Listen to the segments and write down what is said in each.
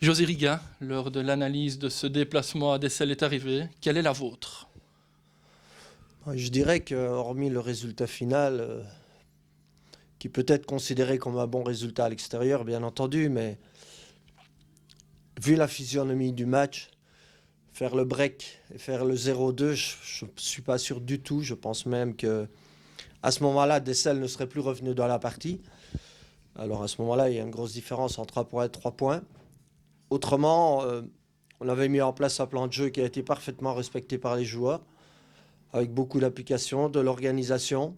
José Riga, lors de l'analyse de ce déplacement à Dessel est arrivé. Quelle est la vôtre? Je dirais que, hormis le résultat final, qui peut être considéré comme un bon résultat à l'extérieur, bien entendu, mais vu la physionomie du match, faire le break et faire le 0-2, je ne suis pas sûr du tout. Je pense même que à ce moment-là, Dessel ne serait plus revenu dans la partie. Alors à ce moment-là, il y a une grosse différence entre 3 points et 3 points. Autrement, on avait mis en place un plan de jeu qui a été parfaitement respecté par les joueurs, avec beaucoup d'application, de l'organisation.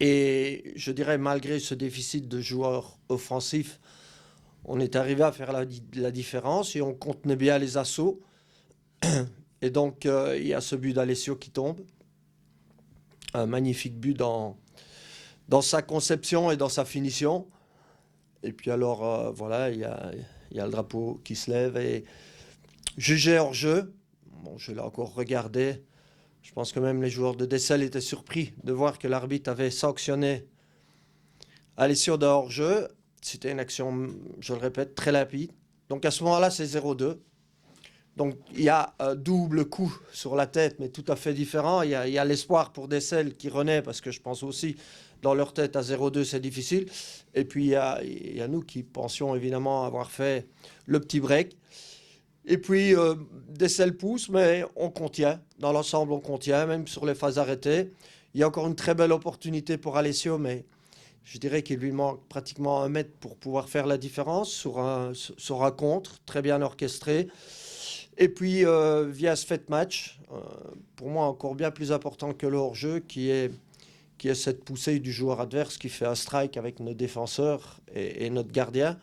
Et je dirais, malgré ce déficit de joueurs offensifs, on est arrivé à faire la différence et on contenait bien les assauts. Et donc, il y a ce but d'Alessio qui tombe. Un magnifique but dans sa conception et dans sa finition. Et puis alors, voilà, il y a le drapeau qui se lève et jugé hors jeu. Bon, je l'ai encore regardé. Je pense que même les joueurs de Dessel étaient surpris de voir que l'arbitre avait sanctionné Alessio de hors-jeu. C'était une action, je le répète, très limpide. Donc à ce moment-là, c'est 0-2. Donc il y a un double coup sur la tête, mais tout à fait différent. Il y a l'espoir pour Dessel qui renaît, parce que je pense aussi, dans leur tête, à 0-2, c'est difficile. Et puis il y a nous qui pensions évidemment avoir fait le petit break. Et puis Dessel pousse, mais on contient. Dans l'ensemble, on contient, même sur les phases arrêtées. Il y a encore une très belle opportunité pour Alessio, mais je dirais qu'il lui manque pratiquement 1 mètre pour pouvoir faire la différence sur un contre, très bien orchestré. Et puis, via ce fait match, pour moi encore bien plus important que le hors-jeu, qui est cette poussée du joueur adverse qui fait un strike avec nos défenseurs et notre gardien.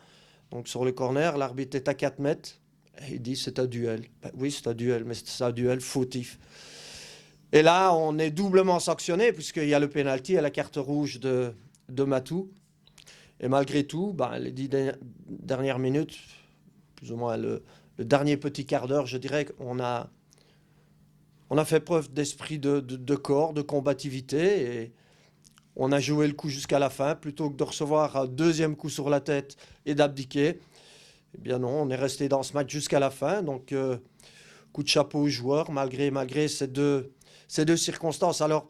Donc sur le corner, l'arbitre est à 4 mètres. Et il dit c'est un duel. Ben, oui, c'est un duel, mais c'est un duel fautif. Et là, on est doublement sanctionné, puisqu'il y a le pénalty et la carte rouge de Matou. Et malgré tout, ben, les 10 dernières minutes, plus ou moins le dernier petit quart d'heure, je dirais qu'on a fait preuve d'esprit de corps, de combativité, et on a joué le coup jusqu'à la fin, plutôt que de recevoir un deuxième coup sur la tête et d'abdiquer. Eh bien non, on est resté dans ce match jusqu'à la fin, donc coup de chapeau aux joueurs, malgré ces deux circonstances. Alors,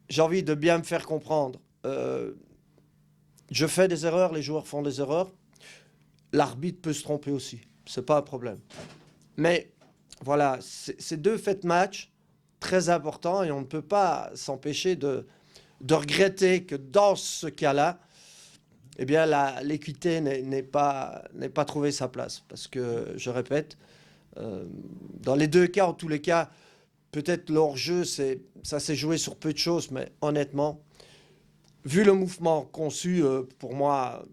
j'ai envie de bien me faire comprendre. Je fais des erreurs, les joueurs font des erreurs. L'arbitre peut se tromper aussi, c'est pas un problème. Mais voilà, c'est deux faits de match très importants et on ne peut pas s'empêcher de regretter que dans ce cas-là, eh bien, l'équité n'ait pas trouvé sa place. Parce que, je répète, dans les deux cas, en tous les cas, peut-être l'hors-jeu, ça s'est joué sur peu de choses, mais honnêtement, vu le mouvement conçu, pour moi,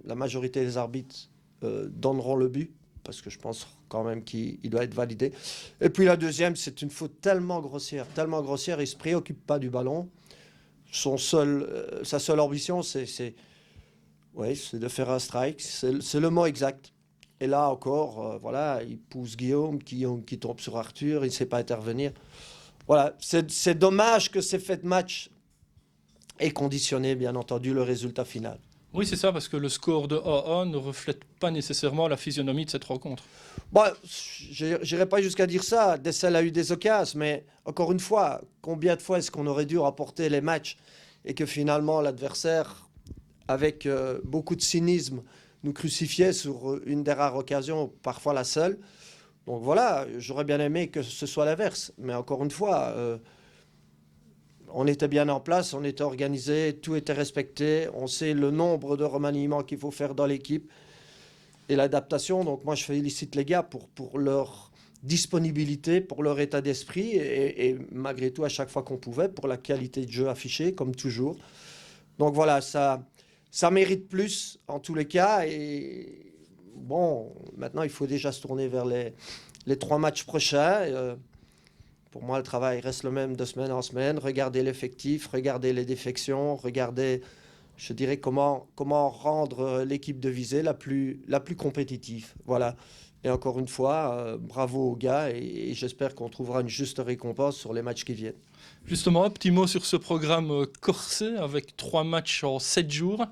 la majorité des arbitres donneront le but, parce que je pense quand même qu'il doit être validé. Et puis la deuxième, c'est une faute tellement grossière, il ne se préoccupe pas du ballon. Sa seule ambition, c'est de faire un strike, c'est le mot exact. Et là encore, voilà, il pousse Guillaume qui tombe sur Arthur, il ne sait pas intervenir. Voilà, c'est dommage que ces faits de match aient conditionné, bien entendu, le résultat final. Oui, c'est ça, parce que le score de 1-1 ne reflète pas nécessairement la physionomie de cette rencontre. Bon, j'irai pas jusqu'à dire ça. Dessel a eu des occasions, mais encore une fois, combien de fois est-ce qu'on aurait dû rapporter les matchs et que finalement l'adversaire, avec beaucoup de cynisme, nous crucifiait sur une des rares occasions, parfois la seule. Donc voilà, j'aurais bien aimé que ce soit l'inverse. Mais encore une fois, on était bien en place, on était organisé, tout était respecté. On sait le nombre de remaniements qu'il faut faire dans l'équipe et l'adaptation. Donc moi, je félicite les gars pour leur disponibilité, pour leur état d'esprit et malgré tout, à chaque fois qu'on pouvait, pour la qualité de jeu affichée, comme toujours. Donc voilà, ça mérite plus en tous les cas. Et bon, maintenant, il faut déjà se tourner vers les 3 matchs prochains. Pour moi, le travail reste le même de semaine en semaine. Regarder l'effectif, regarder les défections, regarder, je dirais, comment rendre l'équipe de visée la plus compétitive. Voilà. Et encore une fois, bravo aux gars et j'espère qu'on trouvera une juste récompense sur les matchs qui viennent. Justement, un petit mot sur ce programme corsé avec 3 matchs en 7 jours.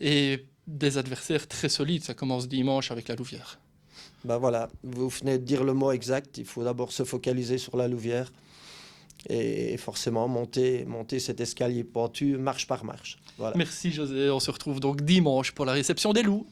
Et des adversaires très solides. Ça commence dimanche avec la Louvière. Ben voilà, vous venez de dire le mot exact. Il faut d'abord se focaliser sur la Louvière et forcément monter cet escalier pentu marche par marche. Voilà. Merci José, on se retrouve donc dimanche pour la réception des loups.